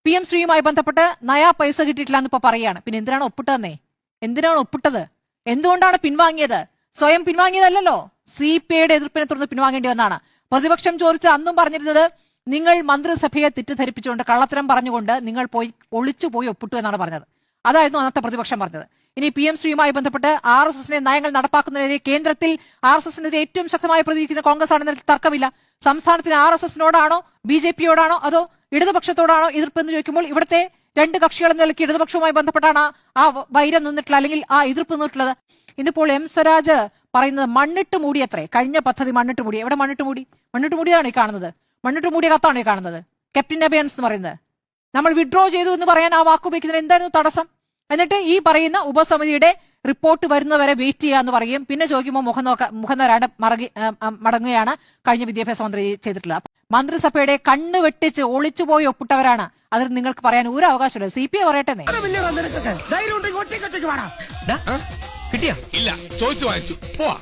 PM ശ്രീയുമായി ബന്ധപ്പെട്ട് നയാ പൈസ കിട്ടിയിട്ടില്ല എന്നിപ്പോ പറയുകയാണ്. പിന്നെ എന്തിനാണ് ഒപ്പിട്ടതെന്നേ? എന്തിനാണ് ഒപ്പിട്ടത്? എന്തുകൊണ്ടാണ് പിൻവാങ്ങിയത്? സ്വയം പിൻവാങ്ങിയതല്ലോ, CPIയുടെ എതിർപ്പിനെ തുടർന്ന് പിൻവാങ്ങേണ്ടി വന്നാണ്. പ്രതിപക്ഷം ചോദിച്ച അന്നും പറഞ്ഞിരുന്നത് നിങ്ങൾ മന്ത്രിസഭയെ തെറ്റിദ്ധരിപ്പിച്ചുകൊണ്ട് കള്ളത്തരം പറഞ്ഞുകൊണ്ട് നിങ്ങൾ പോയി ഒളിച്ചുപോയി ഒപ്പിട്ടു എന്നാണ് പറഞ്ഞത്. അതായിരുന്നു അന്നത്തെ പ്രതിപക്ഷം പറഞ്ഞത്. ഇനി PM ശ്രീയുമായി ബന്ധപ്പെട്ട് RSSന്റെ നയങ്ങൾ നടപ്പാക്കുന്നതിനെതിരെ കേന്ദ്രത്തിൽ RSSനെതിരെ ഏറ്റവും ശക്തമായി പ്രതികരിക്കുന്ന കോൺഗ്രസ് ആണെന്നതിൽ തർക്കമില്ല. സംസ്ഥാനത്തിന് RSSനോടാണോ BJPയോടാണോ അതോ ഇടതുപക്ഷത്തോടാണോ എതിർപ്പെന്ന് ചോദിക്കുമ്പോൾ ഇവിടുത്തെ രണ്ട് കക്ഷികൾ എന്ന നിലയ്ക്ക് ഇടതുപക്ഷവുമായി ബന്ധപ്പെട്ടാണ് ആ വൈരം നിന്നിട്ടുള്ളത്, അല്ലെങ്കിൽ ആ എതിർപ്പ് നിന്നിട്ടുള്ളത്. ഇന്നിപ്പോൾ M സ്വരാജ് പറയുന്നത് മണ്ണിട്ട് മൂടിയത്രേ. കഴിഞ്ഞ പദ്ധതി മണ്ണിട്ട് മൂടി. എവിടെ മണ്ണിട്ട് മൂടി? മണ്ണിട്ട് മൂടിയതാണോ ഈ കാണുന്നത്? മണ്ണിട്ട് മൂടിയ കത്താണോ ഈ കാണുന്നത്? ക്യാപ്റ്റൻ അബയൻസ് എന്ന് പറയുന്നത്. നമ്മൾ വിഡ്രോ ചെയ്തു എന്ന് പറയാൻ ആ വാക്ക് ഉപയോഗിക്കുന്നതിന് എന്തായിരുന്നു തടസ്സം? എന്നിട്ട് ഈ പറയുന്ന ഉപസമിതിയുടെ റിപ്പോർട്ട് വരുന്നവരെ വെയിറ്റ് ചെയ്യാന്ന് പറയും. പിന്നെ ചോദിക്കുമ്പോൾ മുഖം നേരാണ്ട് മടങ്ങുകയാണ് കഴിഞ്ഞ വിദ്യാഭ്യാസ മന്ത്രി ചെയ്തിട്ടുള്ളത്. മന്ത്രിസഭയുടെ കണ്ണ് വെട്ടിച്ച് ഒളിച്ചുപോയി ഒപ്പിട്ടവരാണ്. അതിൽ നിങ്ങൾക്ക് പറയാൻ ഒരു അവകാശമില്ല. CPI പറയട്ടെ. കിട്ടിയാ? ഇല്ല, ചോദിച്ചു വാങ്ങിച്ചു. പോവാ.